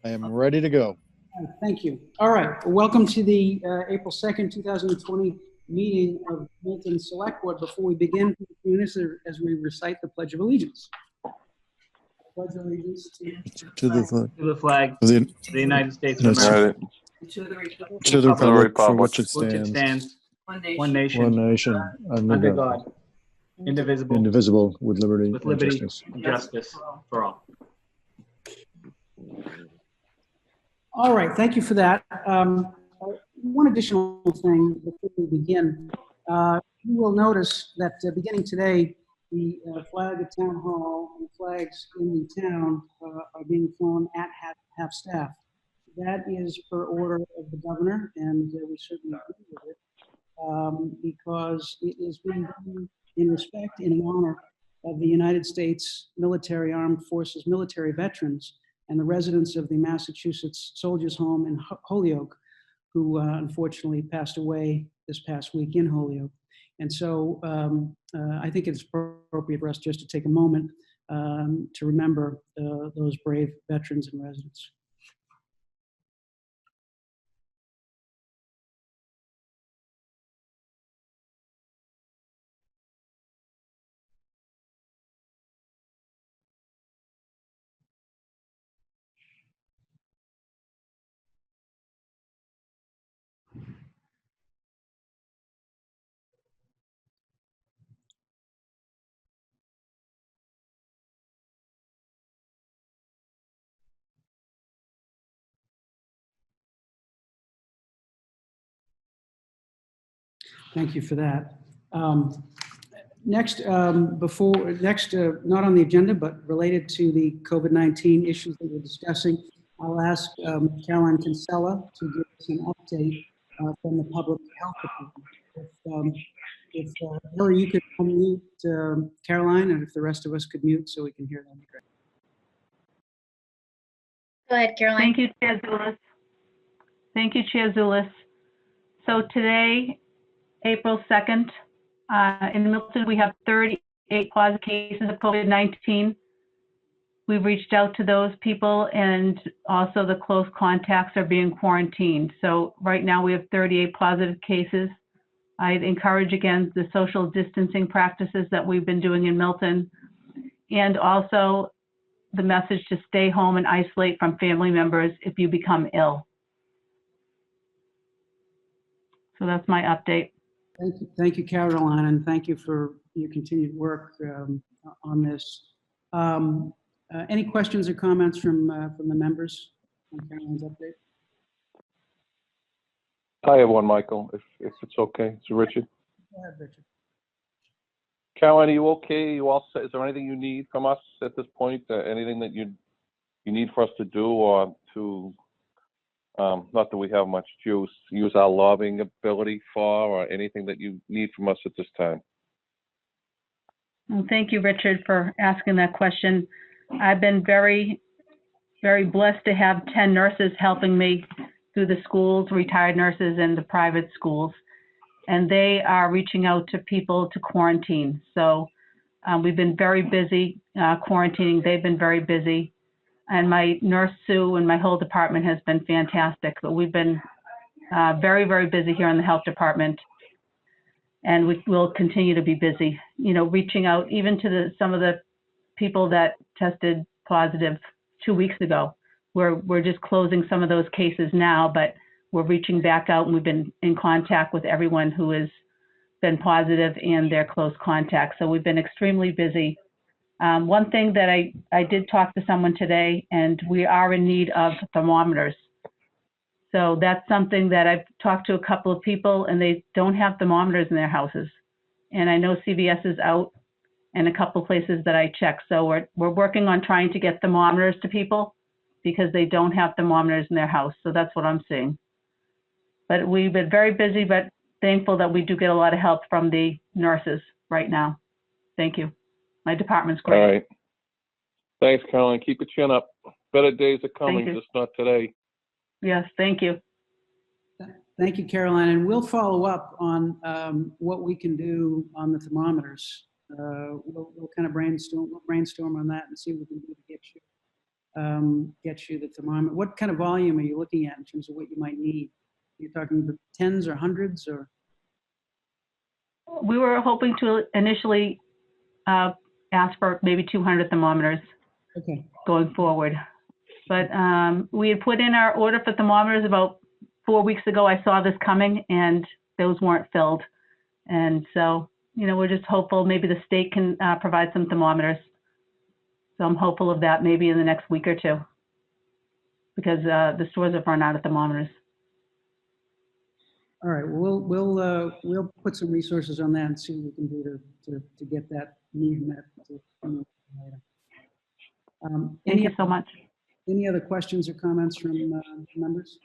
I am ready to go. Thank you. All right. Welcome to the April 2nd, 2020 meeting of Milton Select Board. Before we begin, as we recite the Pledge of Allegiance. Pledge of Allegiance To the flag. To the flag Of of the United States of United America. to the Republic To the republic for which it Which it stands, stands, one nation, one nation, under God, indivisible, indivisible, with liberty with and liberty justice. and justice for all. All right, thank you for that. One additional thing before we begin. You will notice that beginning today, the flag at Town Hall and flags in the town are being flown at half staff. That is per order of the governor, and we certainly agree with it because it is being done in respect and in honor of the United States military, armed forces, military veterans, and the residents of the Massachusetts Soldiers Home in Holyoke, who unfortunately passed away this past week in Holyoke. And so I think it's appropriate for us just to take a moment to remember those brave veterans and residents. Thank you for that. Next, not on the agenda, but related to the COVID-19 issues that we're discussing, I'll ask Caroline Kinsella to give us an update from the Public Health Department. If Hillary, you could unmute Caroline, and if the rest of us could mute so we can hear them. Great. Go ahead, Caroline. Thank you, Chair Zulus. Thank you, Chair Zulus. So today, April 2nd, in Milton, we have 38 positive cases of COVID-19. We've reached out to those people, and also the close contacts are being quarantined. So right now we have 38 positive cases. I'd encourage again the social distancing practices that we've been doing in Milton, and also the message to stay home and isolate from family members if you become ill. So that's my update. Thank you, Caroline, and thank you for your continued work on this. Any questions or comments from the members on Caroline's update? Hi, everyone. Michael, if it's okay. It's Richard. Go ahead, Richard. Caroline, are you okay? You all set? Is there anything you need from us at this point? Anything that you need for us to do, or to not that we have much juice, use our lobbying ability for, or anything that you need from us at this time? Well, thank you, Richard, for asking that question. I've been very, very blessed to have 10 nurses helping me through the schools, retired nurses in the private schools, and they are reaching out to people to quarantine. So we've been very busy quarantining. They've been very busy. And my nurse, Sue, and my whole department has been fantastic. But we've been very, very busy here in the health department. And we will continue to be busy, you know, reaching out even to some of the people that tested positive 2 weeks ago. We're just closing some of those cases now, but we're reaching back out, and we've been in contact with everyone who has been positive and their close contacts. So we've been extremely busy. One thing that I did talk to someone today, and we are in need of thermometers. So that's something that I've talked to a couple of people, and they don't have thermometers in their houses. And I know CVS is out and a couple places that I checked. So we're working on trying to get thermometers to people because they don't have thermometers in their house. So that's what I'm seeing. But we've been very busy, but thankful that we do get a lot of help from the nurses right now. Thank you. My department's great. All right. Thanks, Caroline. Keep your chin up. Better days are coming, Thank you. just not today. Yes, thank you. Thank you, Caroline. And we'll follow up on what we can do on the thermometers. We'll kind of brainstorm on that and see what we can do to get you get you the thermometer? What kind of volume are you looking at in terms of what you might need? You're talking about tens or hundreds or? We were hoping to initially ask for maybe 200 thermometers Okay. going forward. But we had put in our order for thermometers about 4 weeks ago. I saw this coming and those weren't filled. And so, we're just hopeful maybe the state can provide some thermometers. So I'm hopeful of that maybe in the next week or two, because the stores have run out of thermometers. All right, we'll put some resources on that and see what we can do to get that need met. Thank you so much. Any other questions or comments from members?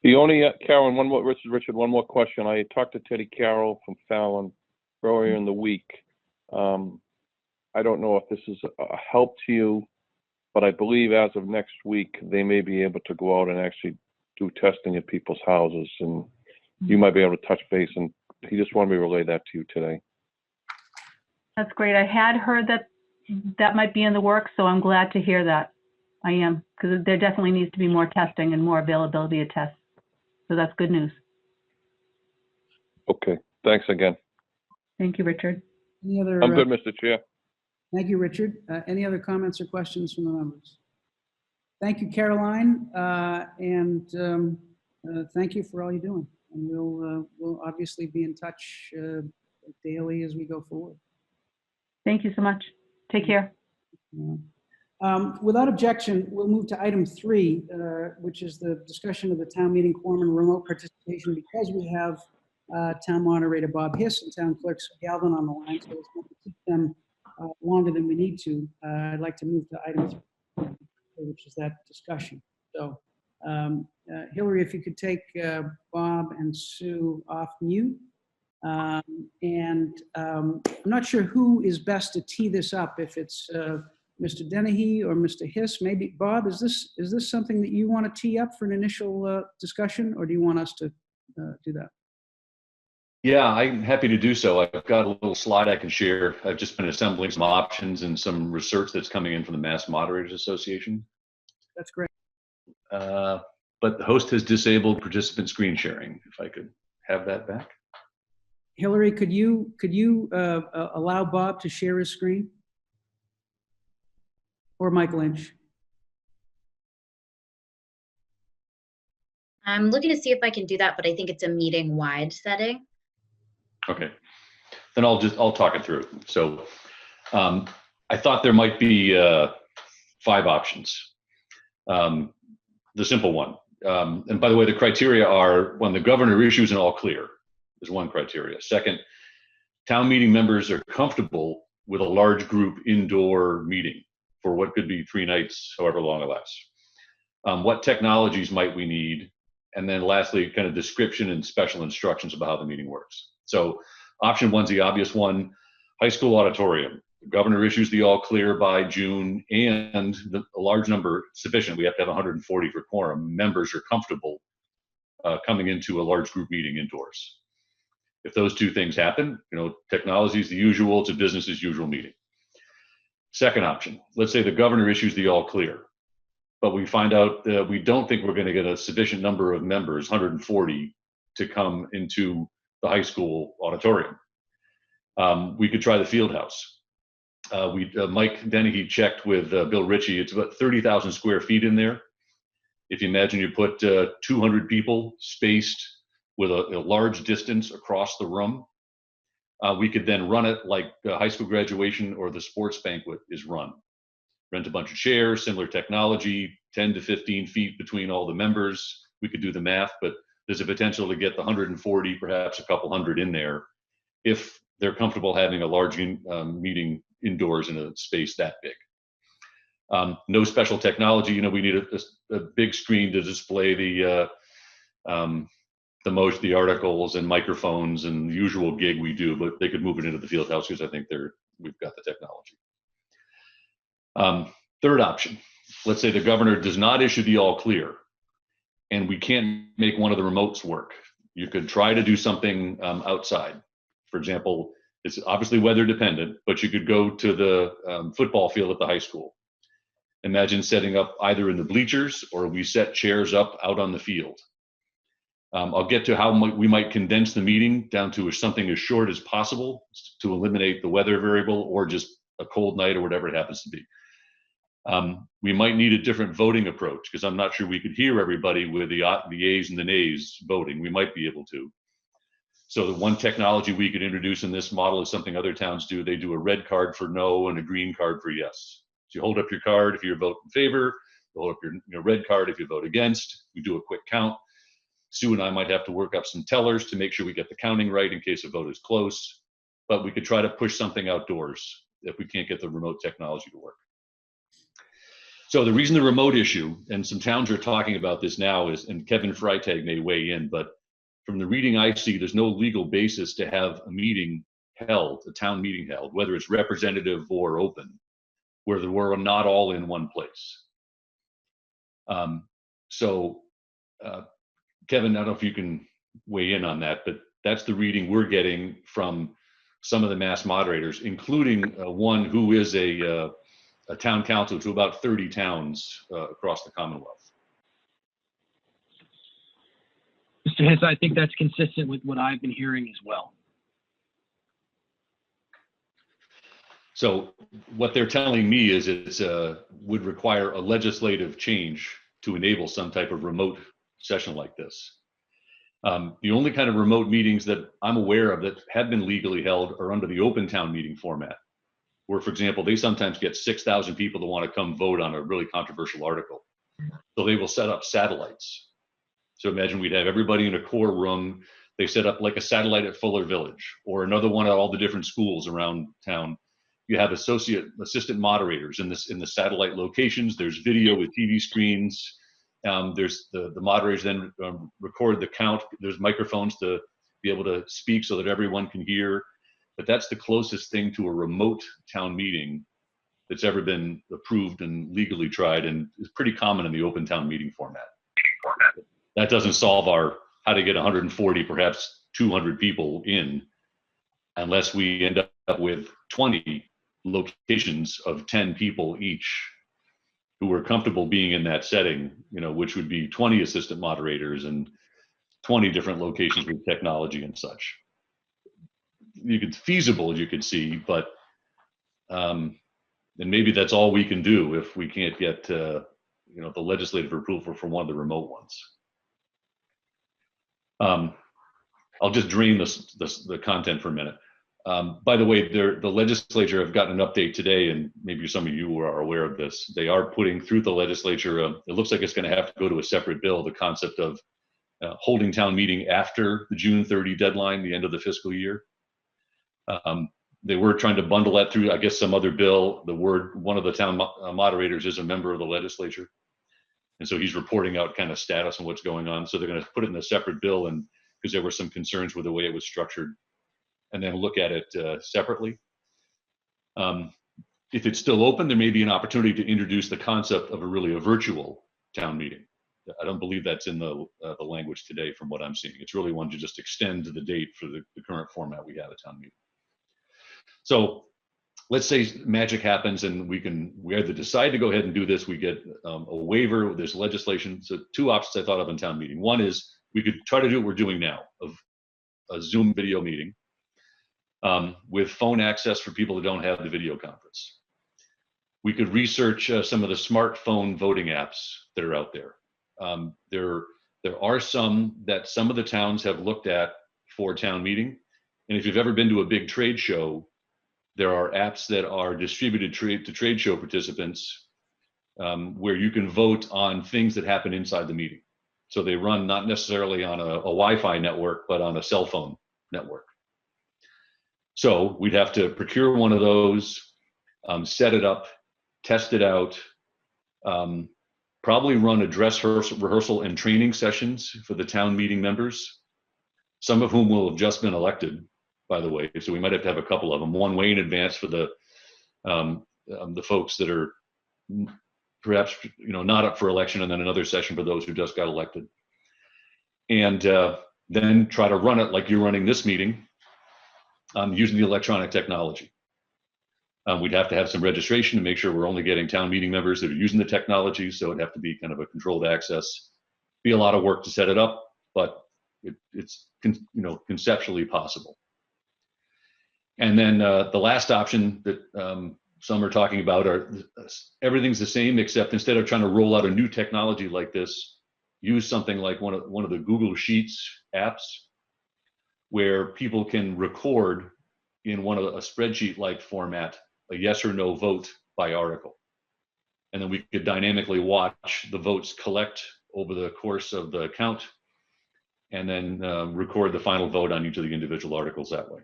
The only, Carolyn, one more, Richard, one more question. I talked to Teddy Carroll from Fallon earlier in the week. I don't know if this is a help to you, but I believe as of next week, they may be able to go out and actually do testing at people's houses, and you might be able to touch base, and he just wanted me to relay that to you today. That's great. I had heard that might be in the works, so I'm glad to hear that. I am, because there definitely needs to be more testing and more availability of tests. So that's good news. Okay, thanks again. Thank you, Richard. Any other? I'm good, Mr. Chair. Thank you, Richard. Any other comments or questions from the members? Thank you, Caroline, and thank you for all you're doing. And we'll obviously be in touch daily as we go forward. Thank you so much. Take care. Without objection, we'll move to item 3, which is the discussion of the town meeting quorum and remote participation, because we have town moderator Bob Hiss and town clerk Sue Galvin on the line, so it's going to keep them longer than we need to. I'd like to move to item 3, which is that discussion. So Hillary, if you could take Bob and Sue off mute. I'm not sure who is best to tee this up, if it's Mr. Dennehy or Mr. Hiss. Maybe Bob, is this something that you want to tee up for an initial discussion, or do you want us to do that? Yeah, I'm happy to do so. I've got a little slide I can share. I've just been assembling some options and some research that's coming in from the Mass Moderators Association. That's great. But the host has disabled participant screen sharing. If I could have that back. Hillary, could you allow Bob to share his screen? Or Mike Lynch? I'm looking to see if I can do that, but I think it's a meeting-wide setting. Okay, then I'll talk it through. So I thought there might be 5 options. The simple one, and by the way, the criteria are: when the governor issues an all clear is one criteria. Second, town meeting members are comfortable with a large group indoor meeting for what could be 3 nights, however long it lasts. What technologies might we need? And then lastly, kind of description and special instructions about how the meeting works. So option 1's the obvious one: high school auditorium. The governor issues the all clear by June, and a large number, sufficient, we have to have 140 for quorum, members are comfortable coming into a large group meeting indoors. If those 2 things happen, technology is the usual, it's a business as usual meeting. Second option, let's say the governor issues the all clear, but we find out that we don't think we're going to get a sufficient number of members, 140, to come into the high school auditorium. We could try the field house. Mike Dennehy checked with Bill Ritchie. It's about 30,000 square feet in there. If you imagine you put 200 people spaced with a large distance across the room, we could then run it like the high school graduation or the sports banquet is run. Rent a bunch of chairs, similar technology, 10 to 15 feet between all the members. We could do the math, but there's a potential to get the 140, perhaps a couple hundred in there, if they're comfortable having a large meeting indoors in a space that big. No special technology. We need a big screen to display the articles and microphones and the usual gig we do, but they could move it into the field house because I think we've got the technology. Third option, let's say the governor does not issue the all clear and we can't make one of the remotes work. You could try to do something outside. For example, it's obviously weather dependent, but you could go to the football field at the high school. imagine setting up either in the bleachers or we set chairs up out on the field. I'll get to how we might condense the meeting down to something as short as possible to eliminate the weather variable or just a cold night or whatever it happens to be. We might need a different voting approach because I'm not sure we could hear everybody with the ayes and the nays voting. We might be able to. So the one technology we could introduce in this model is something other towns do. They do a red card for no and a green card for yes. So you hold up your card if you vote in favor, you hold up your red card if you vote against. We do a quick count. Sue and I might have to work up some tellers to make sure we get the counting right in case a vote is close, but we could try to push something outdoors if we can't get the remote technology to work. So the reason the remote issue, and some towns are talking about this now, is, and Kevin Freitag may weigh in, but from the reading I see, there's no legal basis to have a meeting held, a town meeting held, whether it's representative or open, where we're not all in one place. Kevin, I don't know if you can weigh in on that, but that's the reading we're getting from some of the mass moderators, including one who is a town council to about 30 towns across the Commonwealth. Mr. Hiss, I think that's consistent with what I've been hearing as well. So what they're telling me is it would require a legislative change to enable some type of remote session like this. The only kind of remote meetings that I'm aware of that have been legally held are under the open town meeting format, where, for example, they sometimes get 6,000 people to want to come vote on a really controversial article. So they will set up satellites. So imagine we'd have everybody in a core room. They set up like a satellite at Fuller Village or another one at all the different schools around town. You have assistant moderators in the satellite locations. There's video with TV screens. There's the moderators then record the count. There's microphones to be able to speak so that everyone can hear. But that's the closest thing to a remote town meeting that's ever been approved and legally tried, and is pretty common in the open town meeting format. That doesn't solve our how to get 140, perhaps 200 people in, unless we end up with 20 locations of 10 people each who are comfortable being in that setting, which would be 20 assistant moderators and 20 different locations with technology and such. Feasible, you could see, but and maybe that's all we can do if we can't get the legislative approval for one of the remote ones. I'll just drain the content for a minute. By the way, the legislature have gotten an update today, and maybe some of you are aware of this. They are putting through the legislature, it looks like it's going to have to go to a separate bill, the concept of holding town meeting after the June 30 deadline, the end of the fiscal year. They were trying to bundle that through, I guess, some other bill. One of the town moderators is a member of the legislature. And so he's reporting out kind of status on what's going on. So they're going to put it in a separate bill, and because there were some concerns with the way it was structured, and then look at it separately. If it's still open, there may be an opportunity to introduce the concept of a virtual town meeting. I don't believe that's in the language today from what I'm seeing. It's really one to just extend the date for the current format we have at town meeting. So let's say magic happens and we either decide to go ahead and do this, we get a waiver, there's legislation. So two options I thought of in town meeting. One is we could try to do what we're doing now, of a Zoom video meeting with phone access for people that don't have the video conference. We could research some of the smartphone voting apps that are out there. There are some that some of the towns have looked at for town meeting. And if you've ever been to a big trade show, there are apps that are distributed to trade show participants where you can vote on things that happen inside the meeting. So they run not necessarily on a Wi-Fi network, but on a cell phone network. So we'd have to procure one of those, set it up, test it out, probably run a dress rehearsal and training sessions for the town meeting members, some of whom will have just been elected, by the way. So we might have to have a couple of them, one way in advance for the folks that are perhaps not up for election, and then another session for those who just got elected. And then try to run it like you're running this meeting using the electronic technology. We'd have to have some registration to make sure we're only getting town meeting members that are using the technology. So it'd have to be kind of a controlled access. Be a lot of work to set it up, but it's conceptually possible. And then the last option that some are talking about are everything's the same, except instead of trying to roll out a new technology like this, use something like one of the Google Sheets apps, where people can record in a spreadsheet-like format a yes or no vote by article. And then we could dynamically watch the votes collect over the course of the count, and then record the final vote on each of the individual articles that way.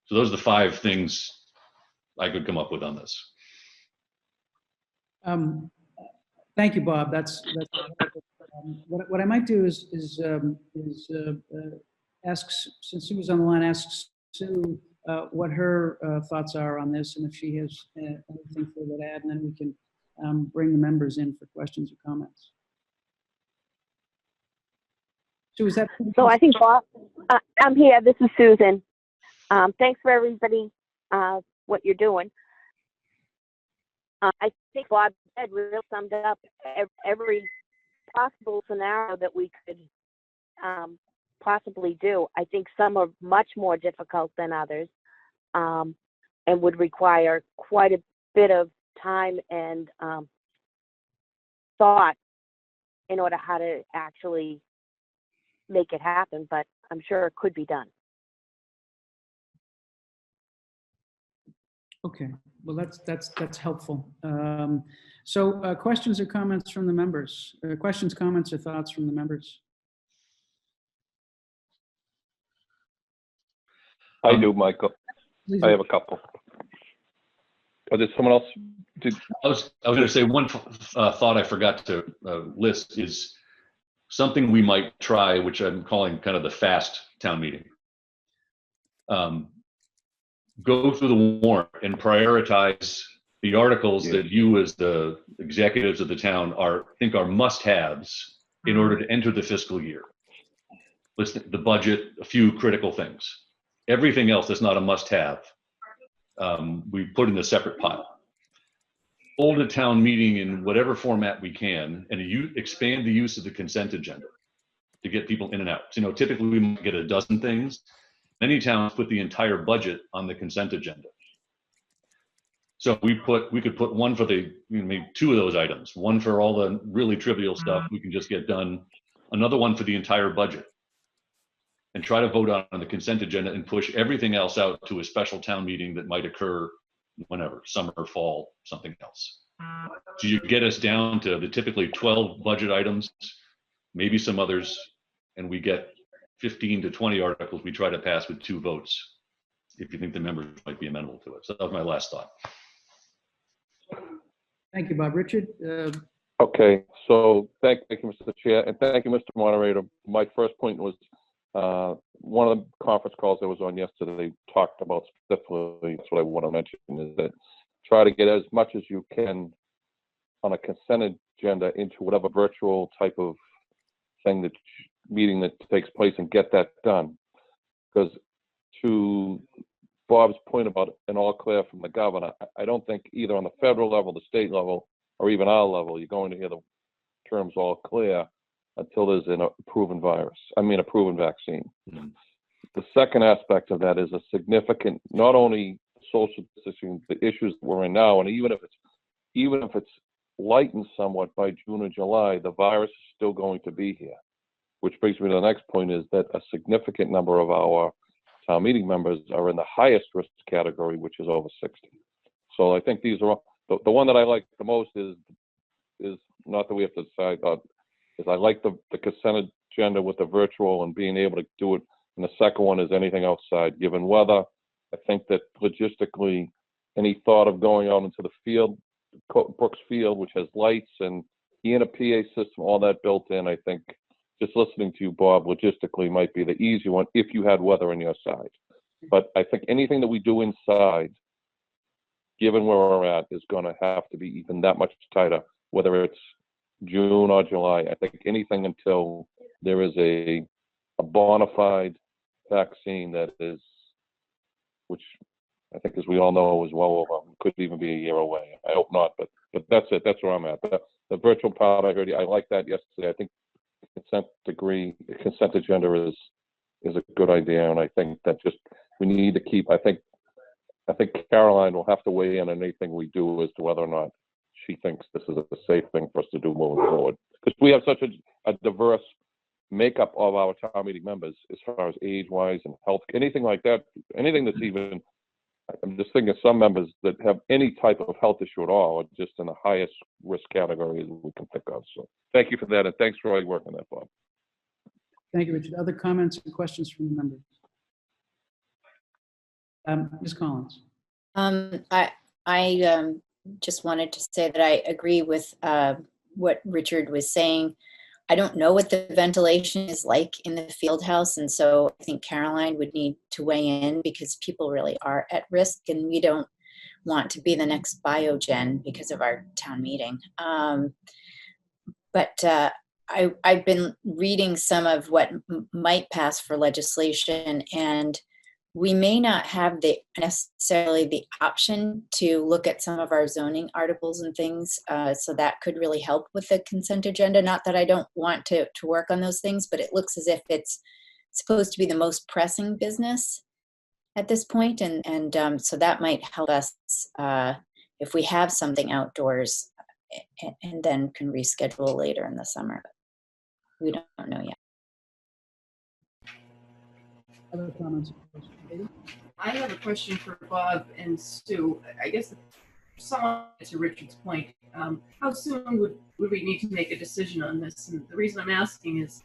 So those are the 5 things I could come up with on this. Thank you, Bob. That's what I might do is ask, since Sue was on the line, ask Sue what her thoughts are on this, and if she has anything further to add, and then we can bring the members in for questions or comments. Sue, is that? So I think, Bob, I'm here. This is Susan. Thanks for everybody, what you're doing. I think Bob said really summed up every possible scenario that we could possibly do. I think some are much more difficult than others, and would require quite a bit of time and thought in order how to actually make it happen, but I'm sure it could be done. Okay, well, that's helpful. So questions or comments from the members? Questions, comments, or thoughts from the members? I do, Michael. Please. I have a couple. Oh, did someone else? I was going to say one thought I forgot to list is something we might try, which I'm calling kind of the fast town meeting. Go through the warrant and prioritize the articles that you as the executives of the town think are must-haves in order to enter the fiscal year. List the budget, a few critical things. Everything else that's not a must-have, we put in a separate pile. Hold a town meeting in whatever format we can, and expand the use of the consent agenda to get people in and out. So, typically we might get a dozen things. Many towns put the entire budget on the consent agenda. So we could put one for maybe 2 of those items, one for all the really trivial stuff we can just get done, another one for the entire budget, and try to vote on the consent agenda and push everything else out to a special town meeting that might occur whenever, summer, fall, something else. So you get us down to the typically 12 budget items, maybe some others, and we get 15 to 20 articles we try to pass with 2 votes, if you think the members might be amenable to it. So that was my last thought. Thank you, Bob. Richard? Okay, so thank you, Mr. Chair, and thank you, Mr. Moderator. My first point was one of the conference calls I was on yesterday talked about specifically, that's what I want to mention, is that try to get as much as you can on a consent agenda into whatever virtual type of thing meeting that takes place and get that done. Because to Bob's point about an all clear from the governor, I don't think either on the federal level, the state level, or even our level, you're going to hear the terms all clear until there's a proven vaccine. Mm-hmm. The second aspect of that is a significant, not only social distancing, the issues that we're in now, and even if it's lightened somewhat by June or July, the virus is still going to be here. Which brings me to the next point, is that a significant number of our town meeting members are in the highest risk category, which is over 60. So I think these are the one that I like the most is not that we have to decide on, is I like the consent agenda with the virtual and being able to do it. And the second one is anything outside, given weather. I think that logistically, any thought of going out into the field, Brooks Field, which has lights and a PA system, all that built in, I think just listening to you, Bob, logistically might be the easy one if you had weather on your side. But I think anything that we do inside, given where we're at, is going to have to be even that much tighter, whether it's June or July. I think anything until there is a bona fide vaccine that is, which I think, as we all know, is well over, could even be a year away. I hope not, but that's it. That's where I'm at. The virtual part, I heard you. I like that yesterday. I think the consent agenda is a good idea, and I think that just we need to keep. I think Caroline will have to weigh in on anything we do as to whether or not she thinks this is a safe thing for us to do moving forward, because we have such a diverse makeup of our town meeting members as far as age-wise and health, anything like that, anything that's even. I'm just thinking of some members that have any type of health issue at all are just in the highest risk category we can think of. So thank you for that, and thanks for all your work on that, Bob. Thank you, Richard. Other comments or questions from the members? Ms. Collins. I just wanted to say that I agree with what Richard was saying. I don't know what the ventilation is like in the field house, and so I think Caroline would need to weigh in because people really are at risk, and we don't want to be the next Biogen because of our town meeting. But I've been reading some of what might pass for legislation, and we may not have necessarily the option to look at some of our zoning articles and things. So that could really help with the consent agenda. Not that I don't want to work on those things, but it looks as if it's supposed to be the most pressing business at this point. And so that might help us if we have something outdoors and then can reschedule later in the summer. We don't know yet. Other comments? I have a question for Bob and Sue. I guess somewhat to Richard's point, how soon would we need to make a decision on this? And the reason I'm asking is,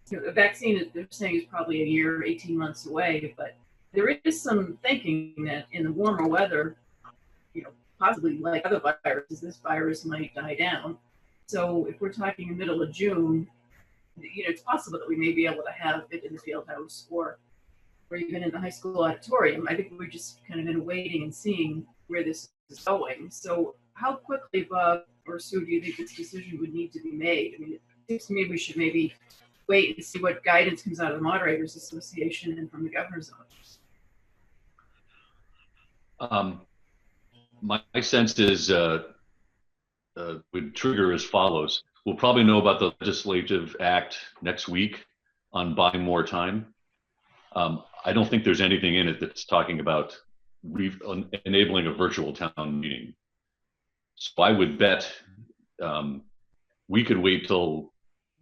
the vaccine, they're saying, is probably a year, 18 months away, but there is some thinking that in the warmer weather, possibly like other viruses, this virus might die down. So if we're talking the middle of June, it's possible that we may be able to have it in the field house or even in the high school auditorium. I think we're just kind of in waiting and seeing where this is going. So how quickly, Bob or Sue, do you think this decision would need to be made? I mean, it seems to me we should maybe wait and see what guidance comes out of the Moderators Association and from the governor's office. My sense is would trigger as follows. We'll probably know about the legislative act next week on buying more time. I don't think there's anything in it that's talking about enabling a virtual town meeting. So I would bet we could wait till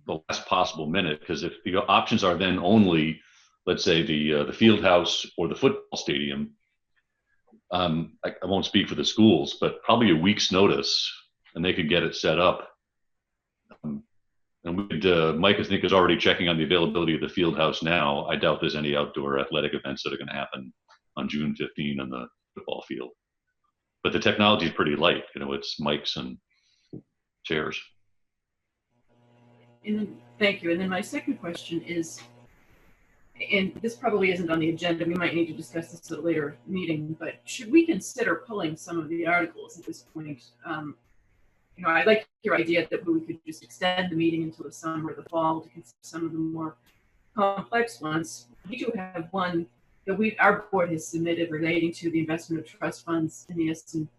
the last possible minute, because if the options are then only, let's say, the field house or the football stadium, I won't speak for the schools, but probably a week's notice, and they could get it set up. And Mike, I think, is already checking on the availability of the field house now. I doubt there's any outdoor athletic events that are going to happen on June 15 on the football field. But the technology is pretty light. It's mics and chairs. And then, thank you. And then my second question is, and this probably isn't on the agenda, we might need to discuss this at a later meeting, but should we consider pulling some of the articles at this point? I like your idea that we could just extend the meeting until the summer or the fall to consider some of the more complex ones. We do have one that our board has submitted relating to the investment of trust funds in the S&P.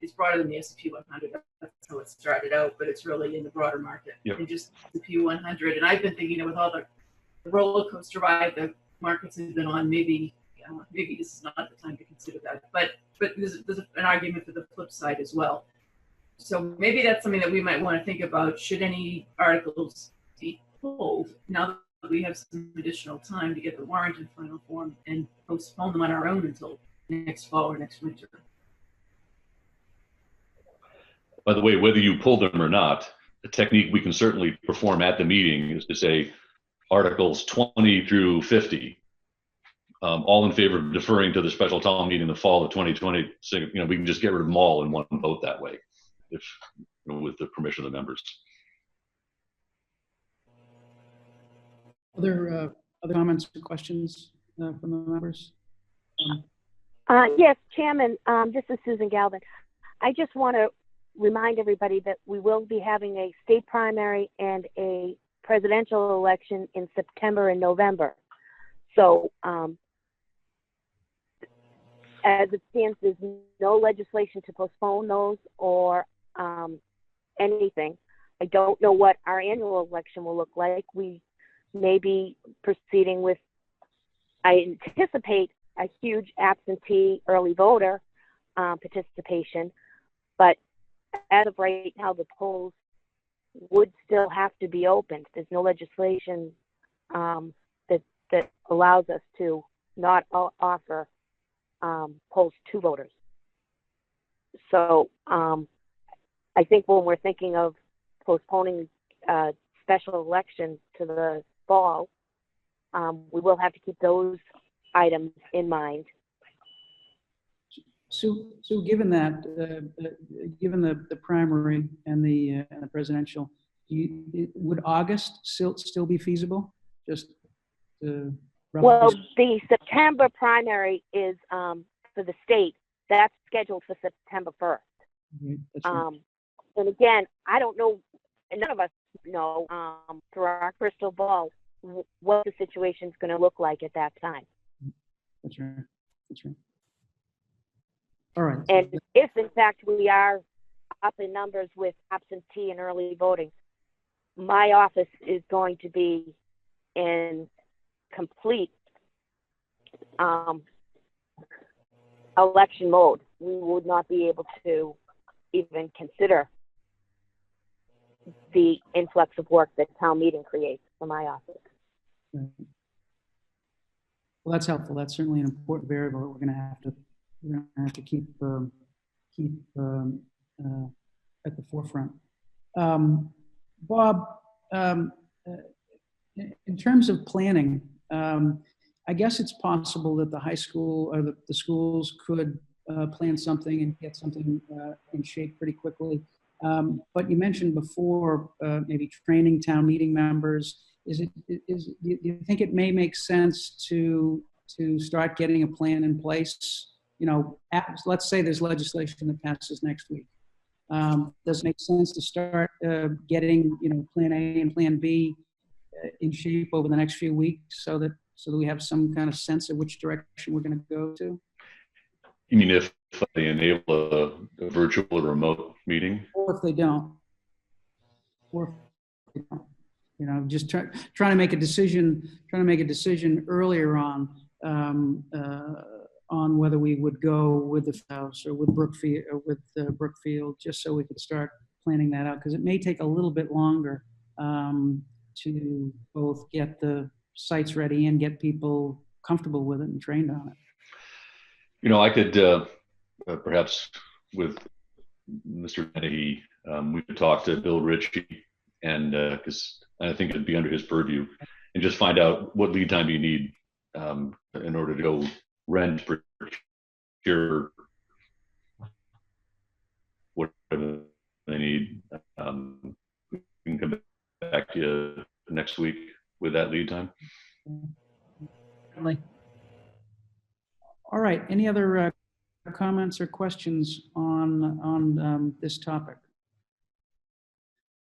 It's broader than the S&P 100. That's how it started out, but it's really in the broader market than just the S&P 100. And I've been thinking, with all the roller coaster ride the markets have been on, maybe this is not the time to consider that. But there's an argument for the flip side as well. So maybe that's something that we might want to think about. Should any articles be pulled now that we have some additional time to get the warrant in final form and postpone them on our own until next fall or next winter? By the way, whether you pull them or not, the technique we can certainly perform at the meeting is to say articles 20 through 50, all in favor of deferring to the special town meeting in the fall of 2020. So, we can just get rid of them all in one vote that way, if with the permission of the members. Other comments or questions from the members? Yes, Chairman, this is Susan Galvin. I just want to remind everybody that we will be having a state primary and a presidential election in September and November. So as it stands, there's no legislation to postpone those or anything. I don't know what our annual election will look like. We may be proceeding with, I anticipate a huge absentee early voter participation, but as of right now, the polls would still have to be opened. There's no legislation that allows us to not offer polls to voters. So I think when we're thinking of postponing special elections to the fall, we will have to keep those items in mind. Sue, given that, given the primary and the presidential, would August still be feasible? Just well, the September primary is for the state. That's scheduled for September 1st. That's right. And again, I don't know, and none of us know through our crystal ball what the situation is going to look like at that time. That's right. That's right. All right. And if, in fact, we are up in numbers with absentee and early voting, my office is going to be in complete election mode. We would not be able to even consider the influx of work that town meeting creates for my office. Right. Well, that's helpful. That's certainly an important variable that we're going to have to keep at the forefront. Bob, in terms of planning, I guess it's possible that the high school or the schools could plan something and get something in shape pretty quickly. But you mentioned before maybe training town meeting members. Do you think it may make sense to start getting a plan in place? You know, let's say there's legislation that passes next week. Does it make sense to start getting, you know, Plan A and Plan B in shape over the next few weeks so that we have some kind of sense of which direction we're going to go to? You mean if they enable a virtual or remote meeting? Or if they don't? Or if they don't. You know, just trying to make a decision earlier on whether we would go with the house or with Brookfield, just so we could start planning that out, because it may take a little bit longer to both get the sites ready and get people comfortable with it and trained on it. You know, I could perhaps with Mr. Dennehy, we could talk to Bill Ritchie, and because I think it'd be under his purview, and just find out what lead time you need in order to go rent, procure whatever they need. We can come back to you next week with that lead time. All right. Any other comments or questions on this topic?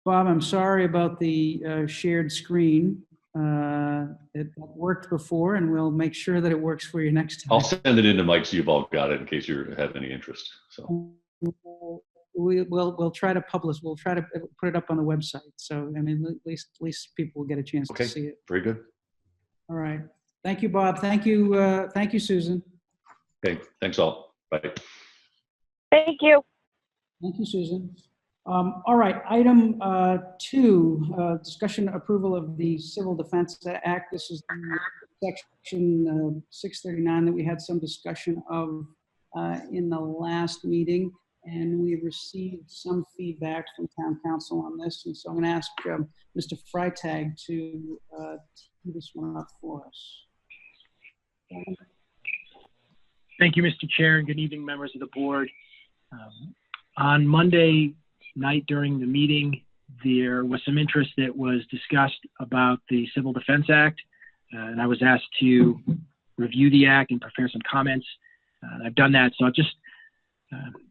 Bob, I'm sorry about the shared screen. It worked before, and we'll make sure that it works for you next time. I'll send it into Mike so you've all got it in case you have any interest. So we'll try to publish. We'll try to put it up on the website. So I mean, at least people will get a chance to see it. Very good. All right. Thank you, Bob. Thank you, Susan. Okay. Thanks all. Bye. Thank you. Thank you, Susan. All right, item 2, discussion approval of the Civil Defense Act. This is the section 639 that we had some discussion of in the last meeting, and we received some feedback from town council on this. And so I'm going to ask Mr. Freitag to tee this one up for us. Thank you, Mr. Chair, and good evening, members of the board. On Monday night during the meeting, there was some interest that was discussed about the Civil Defense Act, and I was asked to review the act and prepare some comments. I've done that, so I'll just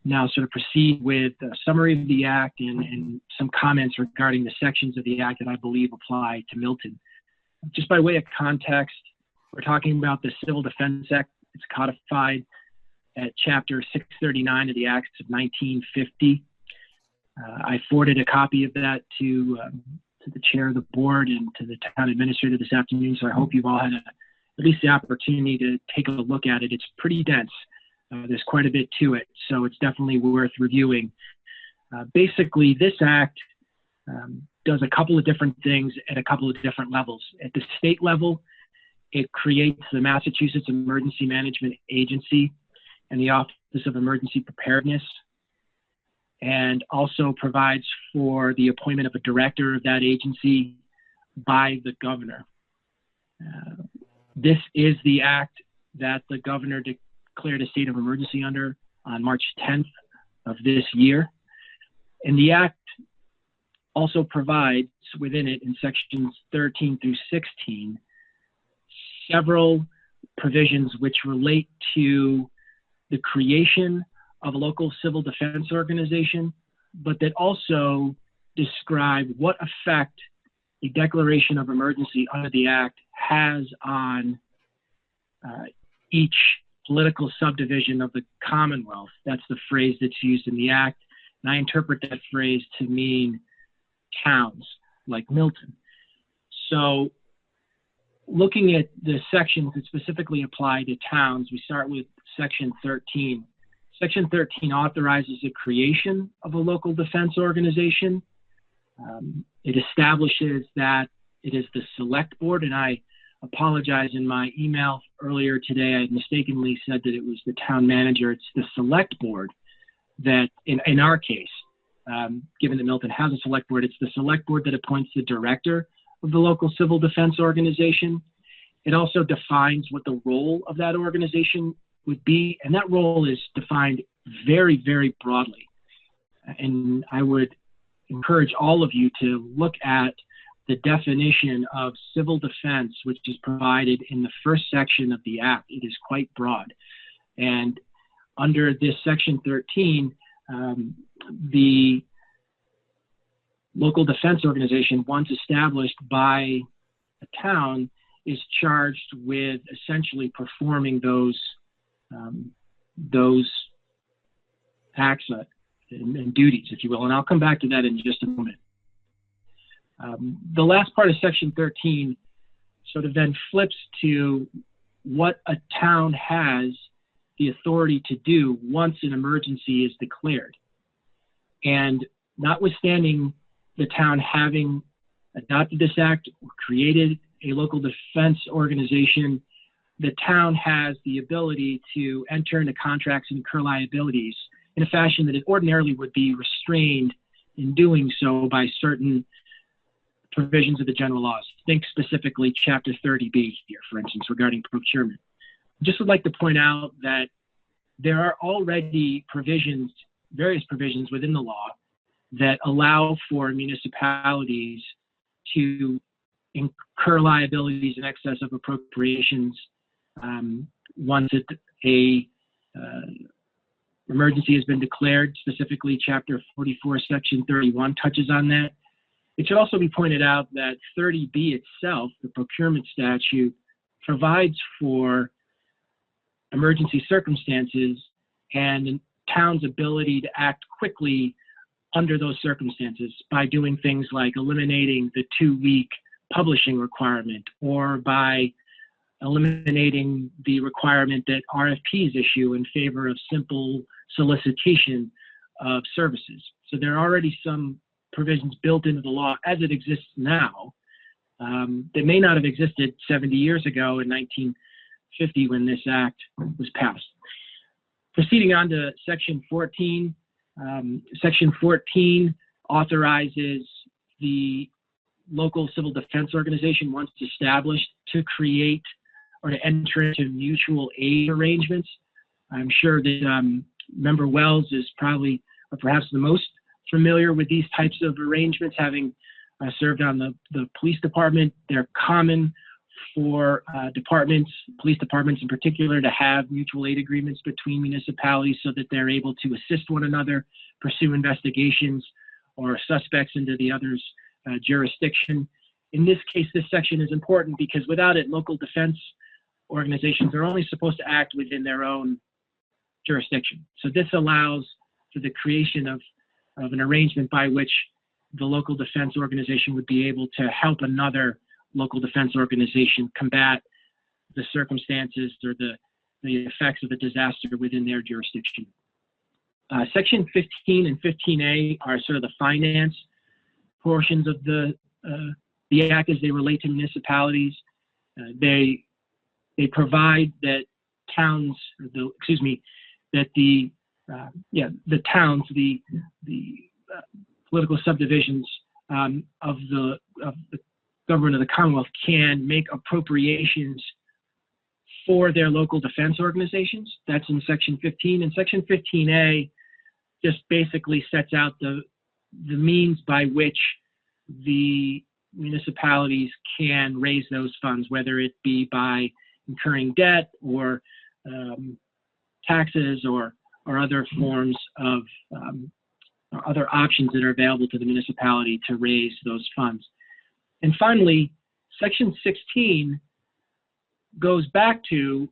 now sort of proceed with a summary of the act and some comments regarding the sections of the act that I believe apply to Milton. Just by way of context, we're talking about the Civil Defense Act. It's codified at Chapter 639 of the Acts of 1950. I forwarded a copy of that to the chair of the board and to the town administrator this afternoon, so I hope you've all had at least the opportunity to take a look at it. It's pretty dense. There's quite a bit to it, so it's definitely worth reviewing. Basically, this act does a couple of different things at a couple of different levels. At the state level, it creates the Massachusetts Emergency Management Agency and the Office of Emergency Preparedness, and also provides for the appointment of a director of that agency by the governor. This is the act that the governor declared a state of emergency under on March 10th of this year. And the act also provides within it in sections 13 through 16 several provisions which relate to the creation of a local civil defense organization, but that also describe what effect a declaration of emergency under the act has on each political subdivision of the Commonwealth. That's the phrase that's used in the act. And I interpret that phrase to mean towns like Milton. So looking at the sections that specifically apply to towns, we start with Section 13. Section 13 authorizes the creation of a local defense organization. It establishes that it is the select board, and I apologize, in my email earlier today, I mistakenly said that it was the town manager. It's the select board that, in our case, given that Milton has a select board, it's the select board that appoints the director of the local civil defense organization. It also defines what the role of that organization would be, and that role is defined very, very broadly. And I would encourage all of you to look at the definition of civil defense, which is provided in the first section of the Act. It is quite broad. And under this Section 13, the local defense organization, once established by a town, is charged with essentially performing those acts and duties, if you will. And I'll come back to that in just a moment. The last part of Section 13 sort of then flips to what a town has the authority to do once an emergency is declared. And notwithstanding the town having adopted this act or created a local defense organization, the town has the ability to enter into contracts and incur liabilities in a fashion that it ordinarily would be restrained in doing so by certain provisions of the general laws. Think specifically Chapter 30B here, for instance, regarding procurement. I just would like to point out that there are already provisions, various provisions within the law that allow for municipalities to incur liabilities in excess of appropriations once a emergency has been declared. Specifically, Chapter 44, Section 31 touches on that. It should also be pointed out that 30B itself, the procurement statute, provides for emergency circumstances and the town's ability to act quickly under those circumstances by doing things like eliminating the 2-week publishing requirement, or by eliminating the requirement that RFPs issue in favor of simple solicitation of services. So there are already some provisions built into the law as it exists now that may not have existed 70 years ago in 1950 when this act was passed. Proceeding on to Section 14. Section 14 authorizes the local civil defense organization, once established, to create or to enter into mutual aid arrangements. I'm sure that Member Wells is probably, or perhaps the most familiar with these types of arrangements, having served on the police department. They're common for departments, police departments in particular, to have mutual aid agreements between municipalities so that they're able to assist one another, pursue investigations or suspects into the other's jurisdiction. In this case, this section is important because without it, local defense organizations are only supposed to act within their own jurisdiction. So this allows for the creation of an arrangement by which the local defense organization would be able to help another local defense organization combat the circumstances or the effects of a disaster within their jurisdiction. Section 15 and 15A are sort of the finance portions of the act as they relate to municipalities. They provide that towns, that the towns, the political subdivisions of the government of the Commonwealth can make appropriations for their local defense organizations. That's in Section 15. And Section 15A just basically sets out the means by which the municipalities can raise those funds, whether it be by incurring debt or taxes or other forms of or other options that are available to the municipality to raise those funds. And finally, Section 16 goes back to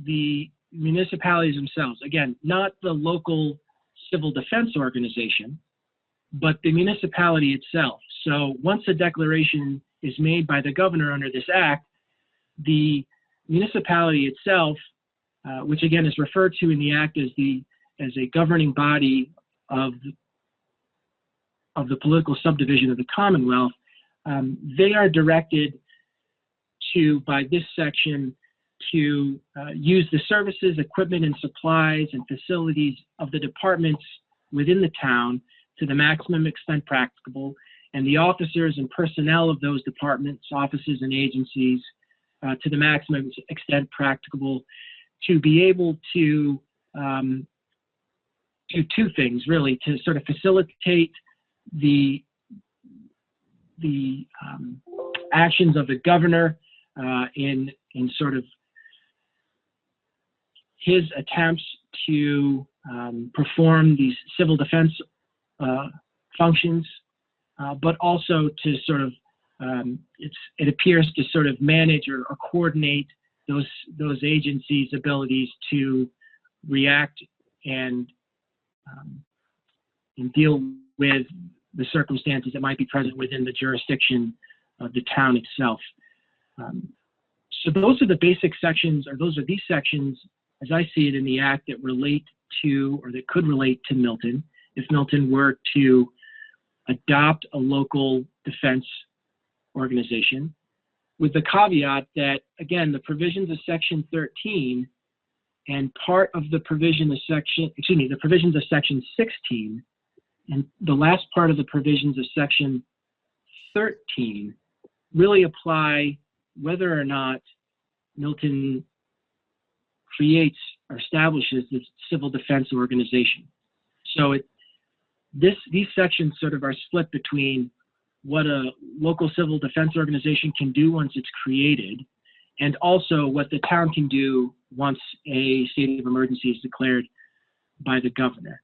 the municipalities themselves. Again, not the local civil defense organization, but the municipality itself. So once a declaration is made by the governor under this act, the municipality itself, which again is referred to in the act as a governing body of the political subdivision of the Commonwealth, they are directed to, by this section, to use the services, equipment, and supplies and facilities of the departments within the town to the maximum extent practicable, and the officers and personnel of those departments, offices, and agencies to the maximum extent practicable, to be able to do two things, really, to sort of facilitate the actions of the governor in sort of his attempts to perform these civil defense functions, but also to sort of, it appears to sort of manage or coordinate those agencies' abilities to react and deal with the circumstances that might be present within the jurisdiction of the town itself. So those are the basic sections, or those are these sections, as I see it in the act, that relate to, or that could relate to Milton, if Milton were to adopt a local defense organization, with the caveat that, again, the provisions of Section 13 and part of the provision of the provisions of Section 16 and the last part of the provisions of Section 13 really apply whether or not Milton creates or establishes this civil defense organization. So these sections sort of are split between what a local civil defense organization can do once it's created, and also what the town can do once a state of emergency is declared by the governor.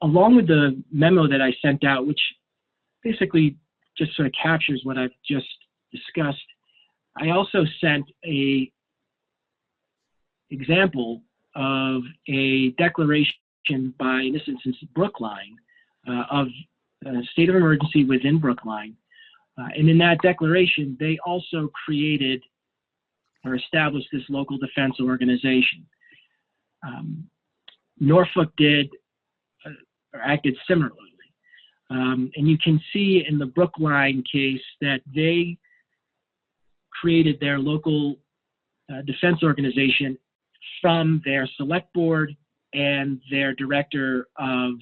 Along with the memo that I sent out, which basically just sort of captures what I've just discussed, I also sent a example of a declaration by, in this instance, Brookline, of a state of emergency within Brookline. And in that declaration, they also created or established this local defense organization. Norfolk did or acted similarly. And you can see in the Brookline case that they created their local defense organization from their select board and their director of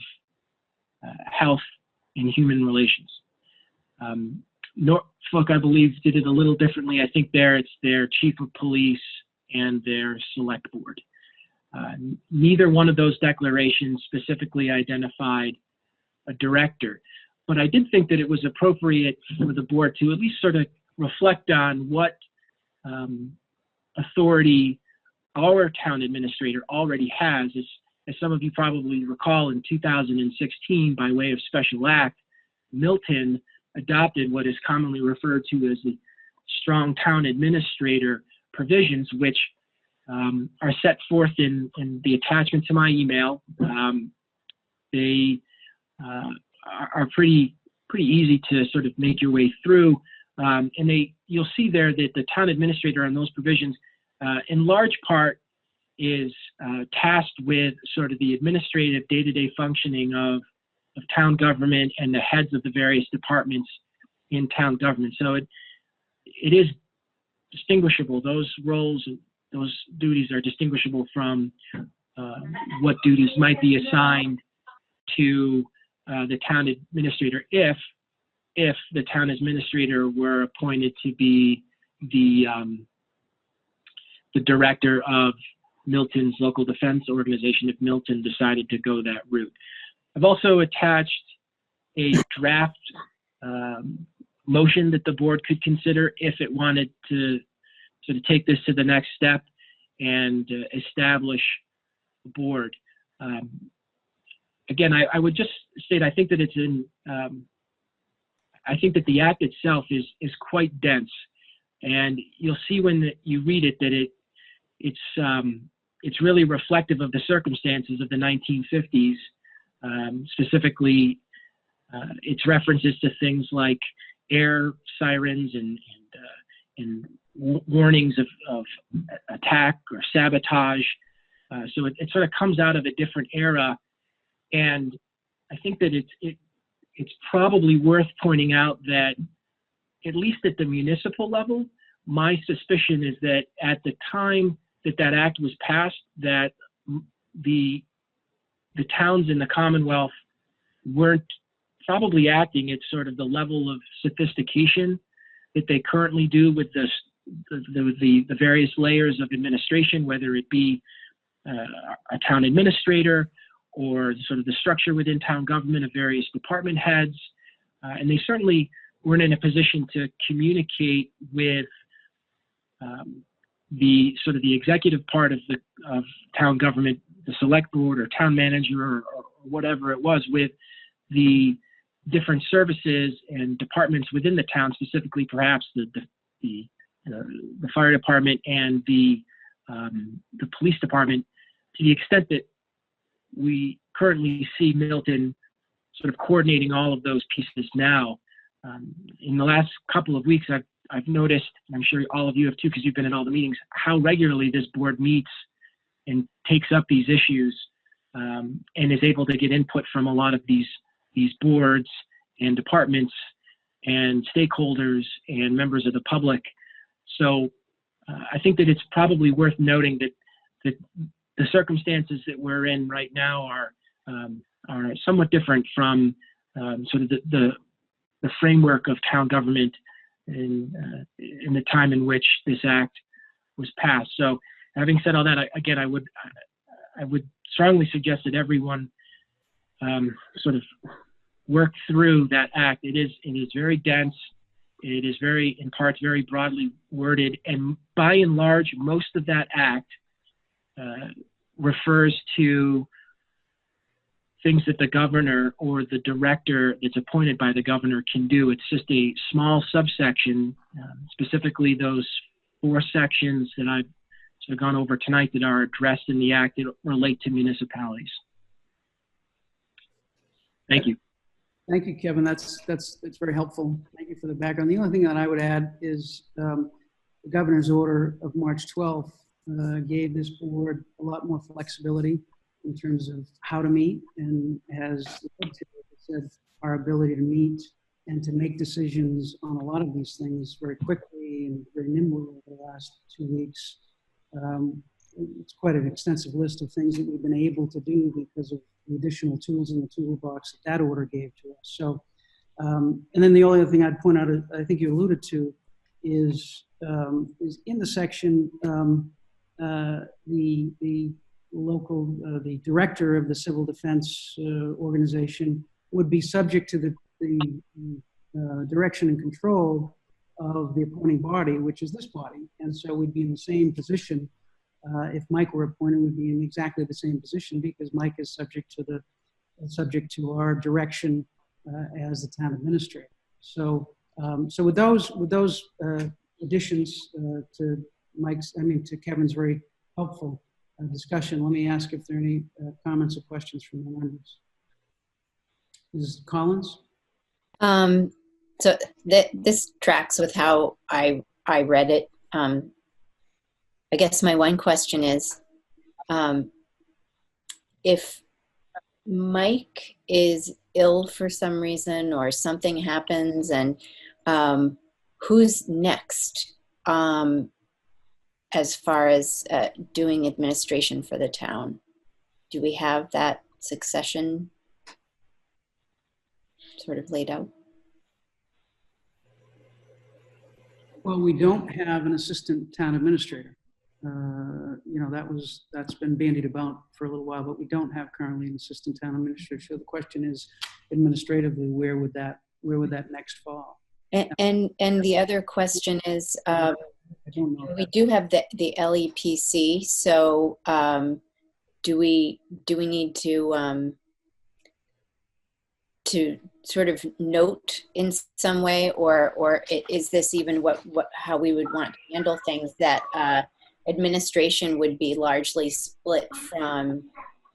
health and human relations. Norfolk, I believe, did it a little differently. I think it's their chief of police and their select board. Neither one of those declarations specifically identified a director, but I did think that it was appropriate for the board to at least sort of reflect on what authority our town administrator already has. As some of you probably recall, in 2016, by way of special act, Milton adopted what is commonly referred to as the strong town administrator provisions, which are set forth in the attachment to my email. They are pretty easy to sort of make your way through. And you'll see there that the town administrator on those provisions, in large part, is tasked with sort of the administrative day-to-day functioning of town government and the heads of the various departments in town government. So it is distinguishable. Those roles, those duties are distinguishable from what duties might be assigned to the town administrator if the town administrator were appointed to be the director of Milton's local defense organization if Milton decided to go that route. I've also attached a draft motion that the board could consider if it wanted to sort of take this to the next step and establish a board. Again, I would just state I think that it's I think that the act itself is quite dense, and you'll see when you read it that it's really reflective of the circumstances of the 1950s. Specifically, its references to things like air sirens and warnings of attack or sabotage. So it sort of comes out of a different era, and I think that it's probably worth pointing out that, at least at the municipal level, my suspicion is that at the time that act was passed, that the towns in the Commonwealth weren't probably acting at sort of the level of sophistication that they currently do with the various layers of administration, whether it be a town administrator or sort of the structure within town government of various department heads. And they certainly weren't in a position to communicate with the sort of the executive part of town government, the select board or town manager or whatever it was, with the different services and departments within the town, specifically perhaps the fire department and the police department, to the extent that we currently see Milton sort of coordinating all of those pieces now. In the last couple of weeks, I've noticed, and I'm sure all of you have too, because you've been in all the meetings, how regularly this board meets and takes up these issues and is able to get input from a lot of these boards and departments and stakeholders and members of the public. So I think that it's probably worth noting that the circumstances that we're in right now are somewhat different from sort of the framework of town government in the time in which this act was passed. So having said all that, I would strongly suggest that everyone sort of work through that act. It is very dense. It is in parts very broadly worded, and by and large, most of that act refers to things that the governor or the director that's appointed by the governor can do. It's just a small subsection, specifically those 4 sections that I've sort of gone over tonight that are addressed in the act that relate to municipalities. Thank you. Thank you, Kevin. That's very helpful. Thank you for the background. The only thing that I would add is the governor's order of March 12th gave this board a lot more flexibility in terms of how to meet, and has said our ability to meet and to make decisions on a lot of these things very quickly and very nimbly over the last 2 weeks. It's quite an extensive list of things that we've been able to do because of the additional tools in the toolbox that order gave to us. So, and then the only other thing I'd point out, I think you alluded to, is in the section, the local, the director of the civil defense organization would be subject to the direction and control of the appointing body, which is this body. And so we'd be in the same position. If Mike were appointed, we'd be in exactly the same position, because Mike is subject to our direction as the town administrator. So, with those additions to Kevin's very helpful discussion. Let me ask if there are any comments or questions from the members. Mrs. Collins? So this tracks with how I read it. I guess my one question is, if Mike is ill for some reason or something happens, and who's next as far as doing administration for the town? Do we have that succession sort of laid out? Well, we don't have an assistant town administrator. You know, that's been bandied about for a little while, but we don't have currently an assistant town administrator. So the question is, administratively, where would that next fall? And the other question is, I don't know. we do have the LEPC. So do we need to sort of note in some way, or is this even how we would want to handle things, that administration would be largely split from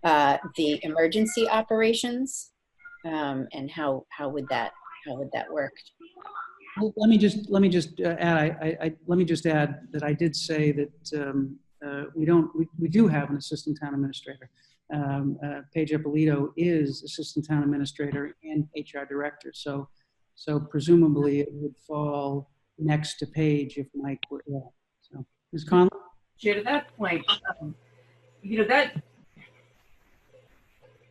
the emergency operations, and how would that work? Well, let me just add that I did say that we do have an assistant town administrator. Paige Ippolito is assistant town administrator and HR director. So presumably it would fall next to Paige if Mike were ill. So, Ms. Conlon? Chair, to that point, you know, that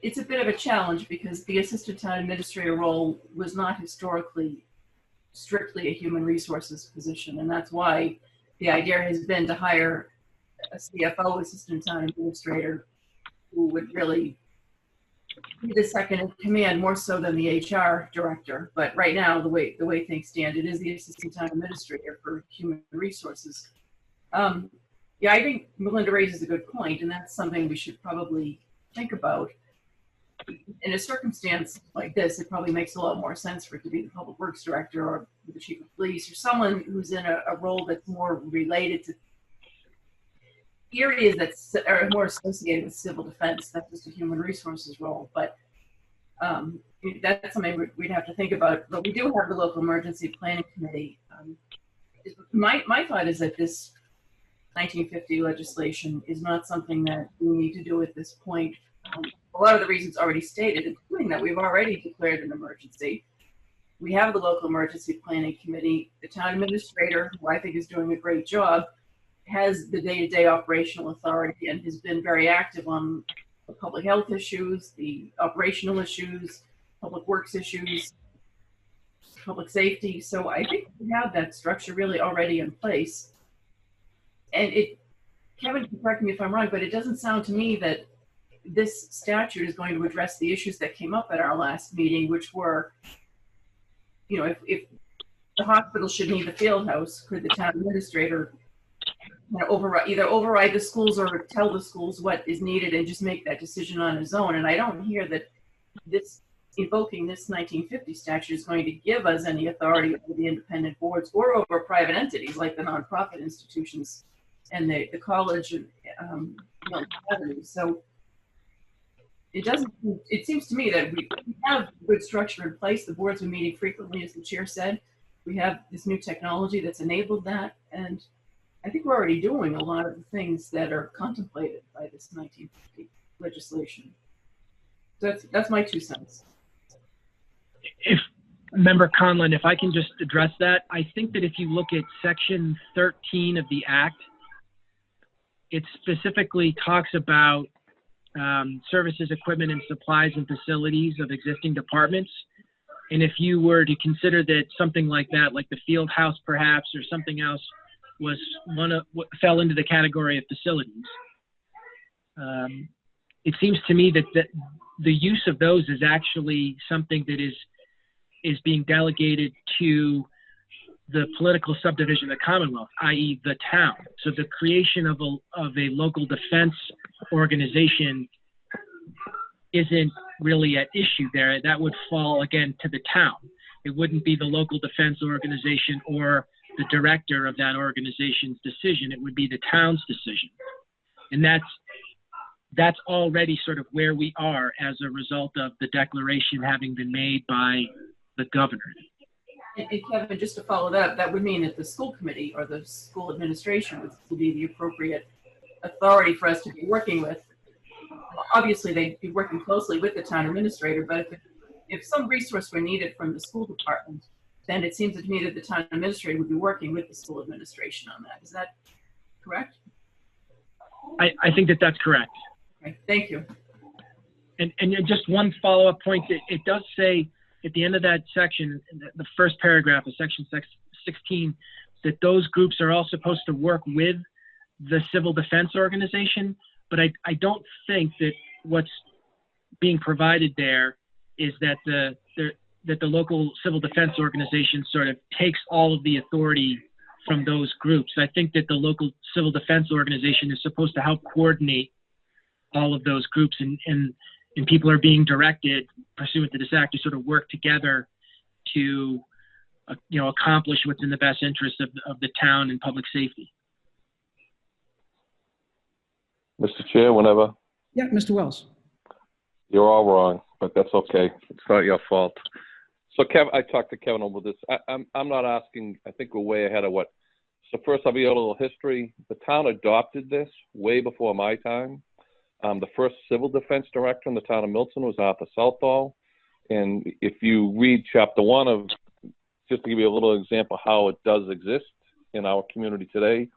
it's a bit of a challenge because the assistant town administrator role was not historically strictly a human resources position. And that's why the idea has been to hire a CFO, assistant town administrator, who would really be the second in command more so than the HR director. But right now, the way things stand, it is the assistant town administrator for human resources. Yeah, I think Melinda raises a good point, and that's something we should probably think about. In a circumstance like this, it probably makes a lot more sense for it to be the public works director or the chief of police or someone who's in a role that's more related to areas that are more associated with civil defense. That's just a human resources role, but that's something we'd have to think about. But we do have the local emergency planning committee. My thought is that this 1950 legislation is not something that we need to do at this point. A lot of the reasons already stated, including that we've already declared an emergency. We have the local emergency planning committee. The town administrator, who I think is doing a great job, has the day-to-day operational authority and has been very active on the public health issues, the operational issues, public works issues, public safety. So I think we have that structure really already in place. And Kevin can correct me if I'm wrong, but it doesn't sound to me that this statute is going to address the issues that came up at our last meeting, which were, you know, if the hospital should need the field house, could the town administrator, you know, override the schools or tell the schools what is needed and just make that decision on his own? And I don't hear that invoking this 1950 statute is going to give us any authority over the independent boards or over private entities like the nonprofit institutions and the college and so it seems to me that we have good structure in place. The boards are meeting frequently, as the chair said. We have this new technology that's enabled that, and I think we're already doing a lot of the things that are contemplated by this 1950 legislation. So that's my 2 cents. If Member Conlon, if I can just address that, I think that if you look at Section 13 of the Act, it specifically talks about services, equipment, and supplies and facilities of existing departments. And if you were to consider that something like that, like the field house perhaps, or something else, was fell into the category of facilities, it seems to me that the use of those is actually something that is being delegated to the political subdivision of the Commonwealth, i.e. the town. So the creation of a local defense organization isn't really at issue there. That would fall again to the town. It wouldn't be the local defense organization or the director of that organization's decision. It would be the town's decision. And that's already sort of where we are as a result of the declaration having been made by the governor. And Kevin, just to follow that up, that would mean that the school committee or the school administration would be the appropriate authority for us to be working with. Obviously, they'd be working closely with the town administrator, but if some resource were needed from the school department, then it seems to me that the town administrator would be working with the school administration on that. Is that correct? I think that that's correct. Okay, thank you. And just one follow-up point, it does say at the end of that section, the first paragraph of section 16, that those groups are all supposed to work with the civil defense organization, but I don't think that what's being provided there is that the local civil defense organization sort of takes all of the authority from those groups. I think that the local civil defense organization is supposed to help coordinate all of those groups, and people are being directed pursuant to this act to sort of work together to accomplish what's in the best interest of the town and public safety. Mr. Chair, whenever. Yeah, Mr. Wells. You're all wrong, but that's okay. It's not your fault. So Kevin, I talked to Kevin over this. I'm not asking, I think we're way ahead of what. So first I'll be a little history. The town adopted this way before my time. The first civil defense director in the town of Milton was Arthur Southall. And if you read chapter 1 of, just to give you a little example how it does exist in our community today,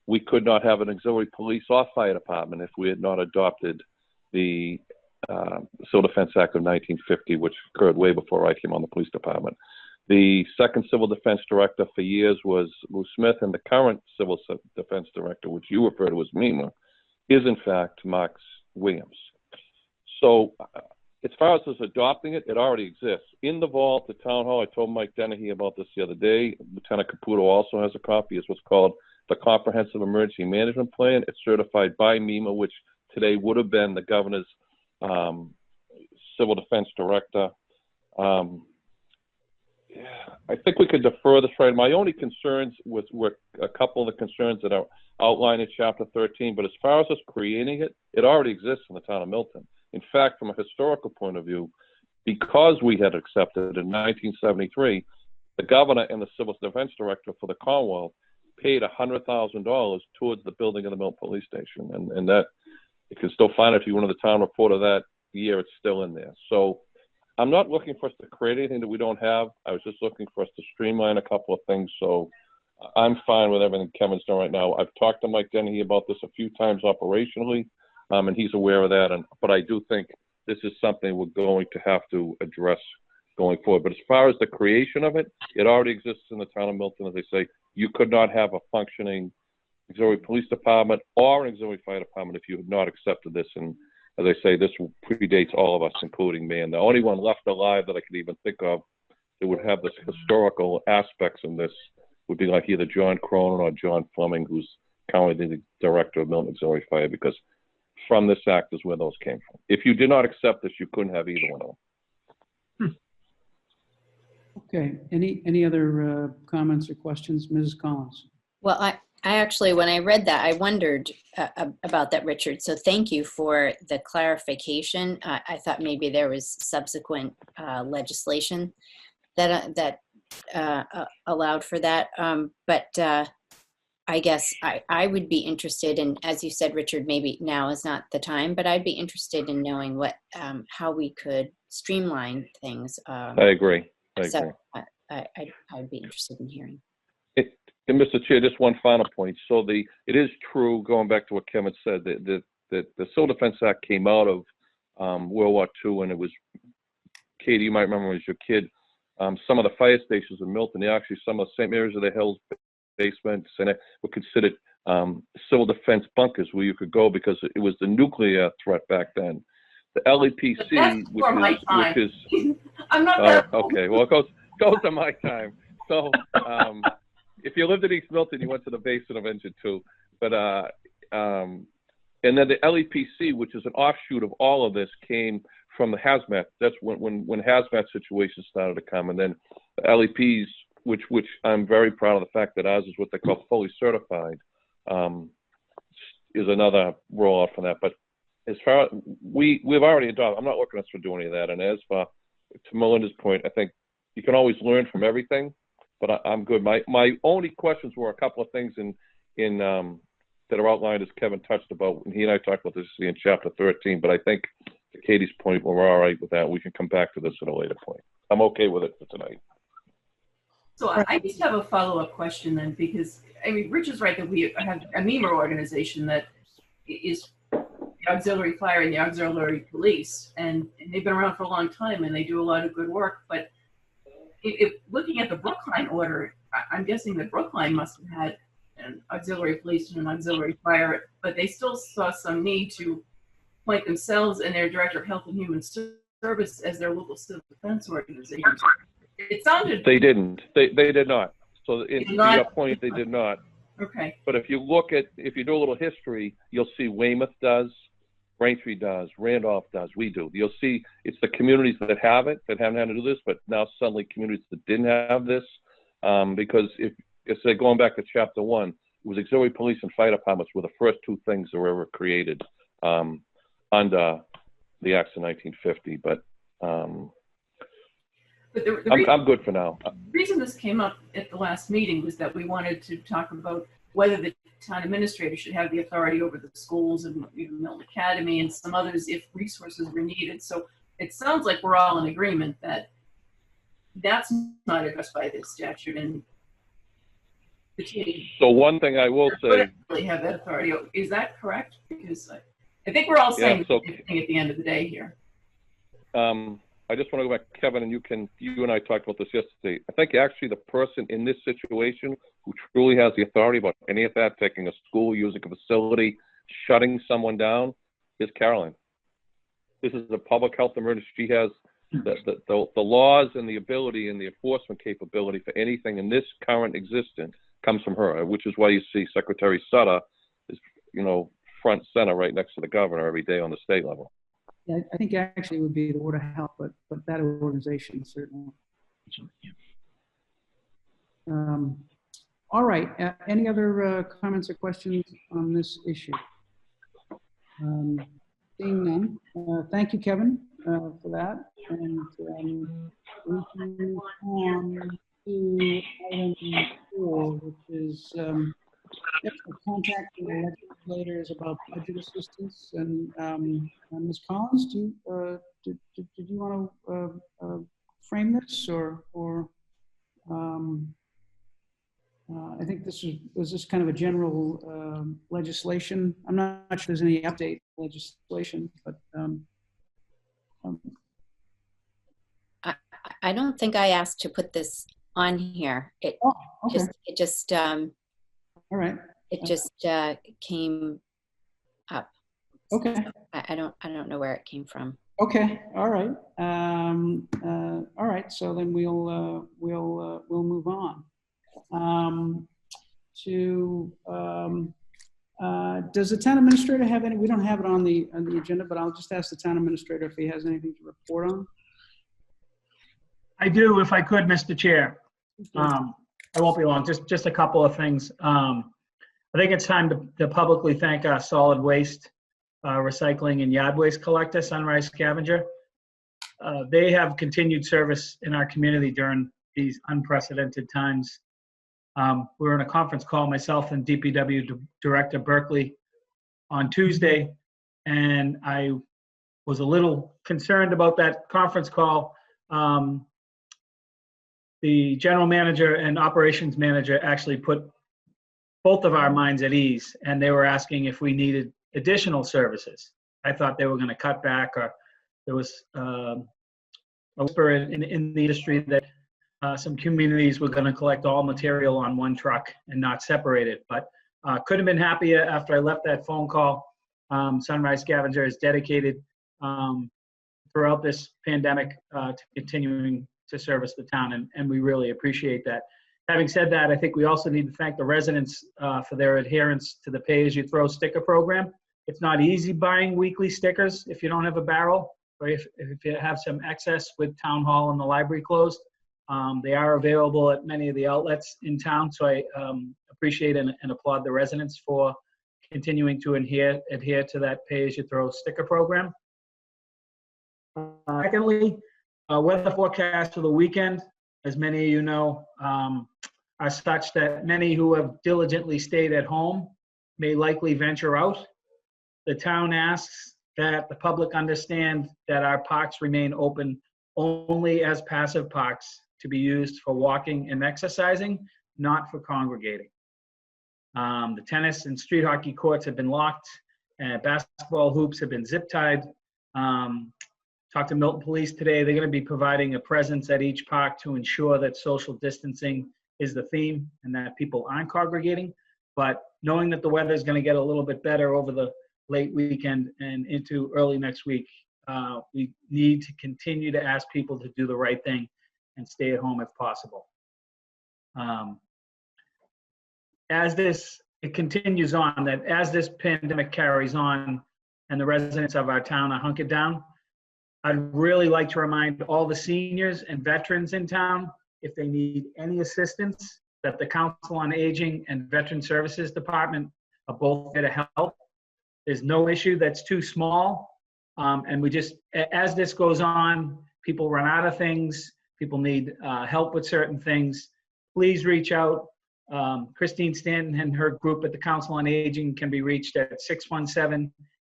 we could not have an auxiliary police or fire department if we had not adopted the Civil Defense Act of 1950, which occurred way before I came on the police department. The second civil defense director for years was Lou Smith, and the current civil defense director, which you refer to as MEMA, is in fact Max Williams. So as far as us adopting it, it already exists. In the vault at Town Hall, I told Mike Dennehy about this the other day. Lieutenant Caputo also has a copy. It's what's called the Comprehensive Emergency Management Plan. It's certified by MEMA, which today would have been the governor's civil defense director. I think we could defer this right. My only concerns were a couple of the concerns that are outlined in chapter 13, but as far as us creating it, it already exists in the town of Milton. In fact, from a historical point of view, because we had accepted in 1973, the governor and the civil defense director for the Commonwealth paid $100,000 towards the building of the Milton police station. And that, you can still find it if you went to the town report of that year, it's still in there. So I'm not looking for us to create anything that we don't have. I was just looking for us to streamline a couple of things. So I'm fine with everything Kevin's doing right now. I've talked to Mike Dennehy about this a few times operationally, and he's aware of that. But I do think this is something we're going to have to address going forward. But as far as the creation of it, it already exists in the town of Milton. As I say, you could not have a functioning auxiliary police department or an auxiliary fire department if you had not accepted this. And as I say, this predates all of us, including me. And the only one left alive that I could even think of that would have this historical aspects in this would be like either John Cronin or John Fleming, who's currently the director of Milton Auxiliary Fire, because from this act is where those came from. If you did not accept this, you couldn't have either one of them. Okay, any other comments or questions? Mrs. Collins? Well, I actually, when I read that, I wondered about that, Richard. So thank you for the clarification. I thought maybe there was subsequent legislation that allowed for that. But I guess I would be interested in, as you said, Richard, maybe now is not the time, but I'd be interested in knowing what how we could streamline things. I agree. So I'd be interested in hearing. And Mr. Chair, just one final point. So it is true, going back to what Kevin said, that the Civil Defense Act came out of World War II, and it was, Katie, you might remember as your kid, some of the fire stations in Milton, actually some of the same areas of the hills, basements, and were considered civil defense bunkers where you could go because it was the nuclear threat back then. The LEPC, which is I'm not that okay, well, it goes to my time. So if you lived in East Milton, you went to the basement of Engine 2. But and then the LEPC, which is an offshoot of all of this, came from the hazmat. That's when hazmat situations started to come, and then the LEPs, which I'm very proud of the fact that ours is what they call fully certified. is another rollout for that. But as far as we've already adopted, I'm not looking at us for doing any of that. And as for to Melinda's point, I think you can always learn from everything. But I'm good. My only questions were a couple of things in that are outlined as Kevin touched about, and he and I talked about this in chapter 13. But I think to Katie's point, we're all right with that. We can come back to this at a later point. I'm okay with it for tonight. So I just have a follow-up question then, because I mean, Rich is right that we have a MEMA organization that is the auxiliary fire and the auxiliary police, and they've been around for a long time and they do a lot of good work. But if looking at the Brookline order, I'm guessing that Brookline must have had an auxiliary police and an auxiliary fire, but they still saw some need to appoint themselves and their director of health and human service as their local civil defense organization. It sounded They didn't. They did not. So to your point, they did not. okay. But if you do a little history, you'll see Weymouth does, Braintree does, Randolph does, we do. You'll see it's the communities that have it, that haven't had to do this, but now suddenly communities that didn't have this, because if say going back to chapter 1, it was auxiliary police and fire departments were the first two things that were ever created under the Acts of 1950. But I'm good for now. The reason this came up at the last meeting was that we wanted to talk about whether the town administrator should have the authority over the schools and Milton Academy and some others if resources were needed. So it sounds like we're all in agreement that that's not addressed by this statute. And the team. So one thing I will say, really have that authority. Is that correct? Because I think we're all saying the same thing at the end of the day here. I just want to go back, Kevin, and you and I talked about this yesterday. I think actually the person in this situation who truly has the authority about any of that, taking a school, using a facility, shutting someone down, is Carolyn. This is a public health emergency. She has the laws and the ability and the enforcement capability for anything in this current existence comes from her, which is why you see Secretary Sutter is, front center right next to the governor every day on the state level. Yeah, I think actually it would be the Board of Health, but that organization certainly. All right. Any other comments or questions on this issue? Seeing none. Thank you, Kevin, for that. And we can move on to item 4, which is contacting the legislators about budget assistance. And Ms. Collins, did you want to frame this, or I think this was this kind of a general legislation. I'm not sure there's any update legislation, but I don't think I asked to put this on here. It just all right. It just came up. Okay. So I don't know where it came from. Okay. All right. All right. So then we'll move on. Does the town administrator have any? We don't have it on the agenda, but I'll just ask the town administrator if he has anything to report on. I do, if I could, Mr. Chair. I won't be long, just a couple of things. I think it's time to publicly thank our solid waste, recycling and yard waste collector, Sunrise Scavenger. They have continued service in our community during these unprecedented times. We were in a conference call, myself and DPW Director Berkeley, on Tuesday, and I was a little concerned about that conference call. The general manager and operations manager actually put both of our minds at ease, and they were asking if we needed additional services. I thought they were going to cut back, or there was a whisper in the industry that some communities were going to collect all material on one truck and not separate it. But couldn't have been happier after I left that phone call. Sunrise Scavenger is dedicated throughout this pandemic to continuing to service the town, and we really appreciate that. Having said that, I think we also need to thank the residents for their adherence to the pay-as-you-throw sticker program. It's not easy buying weekly stickers if you don't have a barrel, or if you have some excess with town hall and the library closed. They are available at many of the outlets in town, so I appreciate and applaud the residents for continuing to adhere to that pay-as-you-throw sticker program. Secondly, weather forecast for the weekend, as many of you know, are such that many who have diligently stayed at home may likely venture out. The town asks that the public understand that our parks remain open only as passive parks to be used for walking and exercising, not for congregating. The tennis and street hockey courts have been locked, and basketball hoops have been zip tied. Talked to Milton Police today. They're going to be providing a presence at each park to ensure that social distancing is the theme and that people aren't congregating. But knowing that the weather is going to get a little bit better over the late weekend and into early next week, we need to continue to ask people to do the right thing and stay at home if possible. It continues on, that as this pandemic carries on and the residents of our town are hunkered down, I'd really like to remind all the seniors and veterans in town, if they need any assistance, that the Council on Aging and Veteran Services Department are both there to help. There's no issue that's too small. And we just, as this goes on, people run out of things, people need help with certain things, please reach out. Christine Stanton and her group at the Council on Aging can be reached at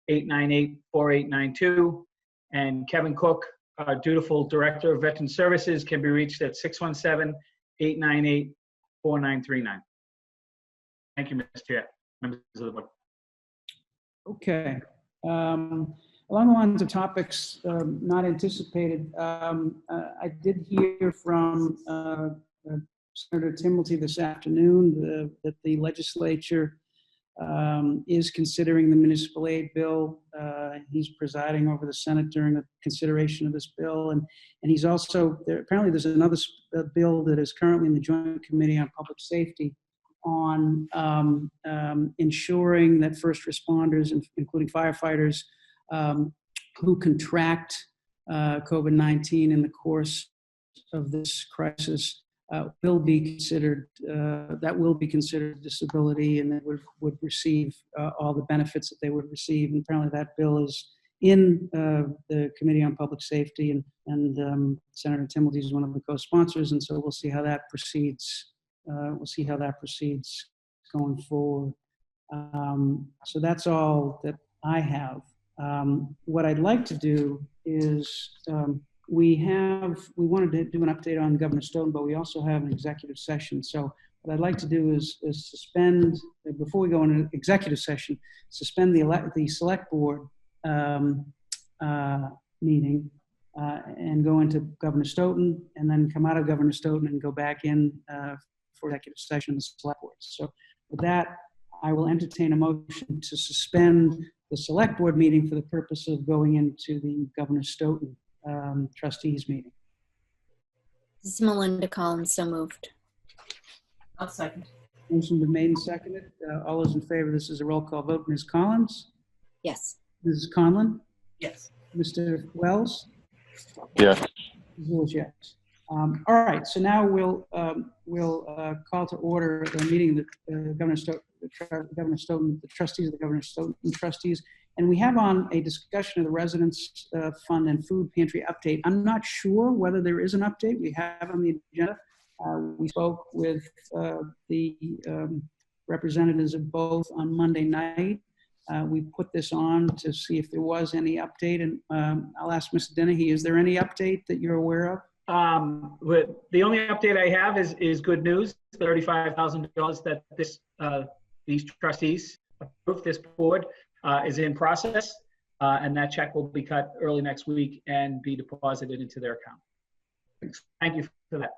617-898-4892. And Kevin Cook, our dutiful Director of Veteran Services, can be reached at 617-898-4939. Thank you, Mr. Chair, members of the board. Okay. Along the lines of topics not anticipated, I did hear from Senator Timilty this afternoon that the legislature is considering the municipal aid bill. He's presiding over the Senate during the consideration of this bill, and he's also apparently there's another bill that is currently in the Joint Committee on Public Safety on ensuring that first responders, including firefighters, who contract COVID-19 in the course of this crisis will be considered, that will be considered disability, and that would receive all the benefits that they would receive. And apparently that bill is in the Committee on Public Safety, and Senator Timilty is one of the co-sponsors, and so we'll see how that proceeds. We'll see how that proceeds going forward. So that's all that I have. What I'd like to do is we wanted to do an update on Governor Stoughton, but we also have an executive session. So what I'd like to do is suspend, before we go into executive session, suspend the select board meeting and go into Governor Stoughton, and then come out of Governor Stoughton and go back in for executive session of the select board. So with that, I will entertain a motion to suspend the select board meeting for the purpose of going into the Governor Stoughton trustees meeting. This is Melinda Collins, so moved. I'll second. Motion been made and seconded. All those in favor, this is a roll call vote. Ms. Collins? Yes. Mrs. Conlon? Yes. Mr. Wells? Yes. Ms. Lewis, yes. All right, so now we'll call to order the meeting that Governor Stoughton, the trustees of the Governor Stoughton trustees, and we have on a discussion of the Residents Fund and Food Pantry update. I'm not sure whether there is an update. We have on the agenda. We spoke with the representatives of both on Monday night. We put this on to see if there was any update, and I'll ask Mr. Dennehy, is there any update that you're aware of? The only update I have is good news. The $35,000 that these trustees approved, this board, is in process, and that check will be cut early next week and be deposited into their account. Thank you for that.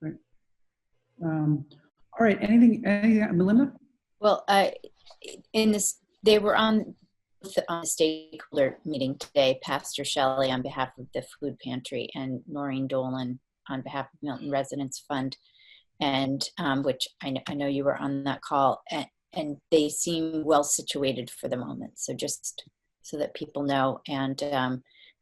Great. All right. Anything, Melinda? Well, they were on the stakeholder meeting today, Pastor Shelley on behalf of the Food Pantry and Noreen Dolan on behalf of Milton Residents Fund, and which I know you were on that call, and they seem well situated for the moment. So just so that people know, and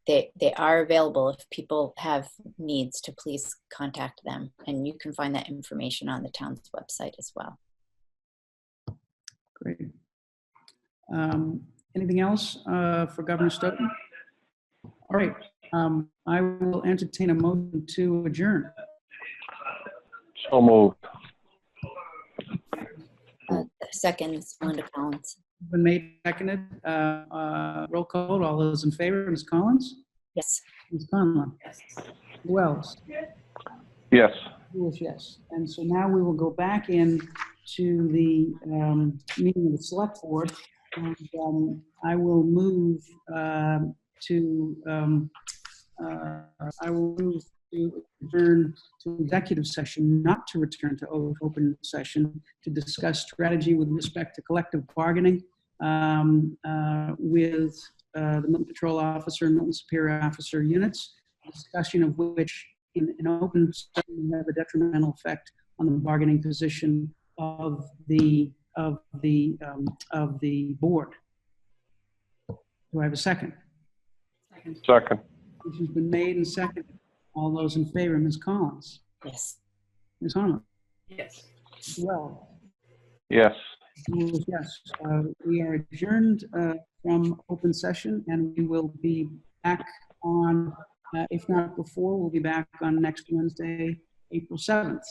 they are available if people have needs to please contact them, and you can find that information on the town's website as well. Great. Anything else for Governor Stoughton? All right, I will entertain a motion to adjourn. So moved. Second, Linda Collins. Been made, seconded. Roll call. All those in favor, Ms. Collins? Yes. Ms. Conlon? Yes. Who else? Yes. Yes. And so now we will go back in to the meeting of the select board. And I will move to adjourn to executive session, not to return to open session, to discuss strategy with respect to collective bargaining with the Milton Patrol Officer and Milton Superior Officer units, discussion of which in open session will have a detrimental effect on the bargaining position of the board. Do I have a second? Second. Which has been made and seconded. All those in favor, Ms. Collins? Yes. Ms. Harmon? Yes. Well, Yes. yes. We are adjourned from open session, and we will be back on, if not before, we'll be back on next Wednesday, April 7th.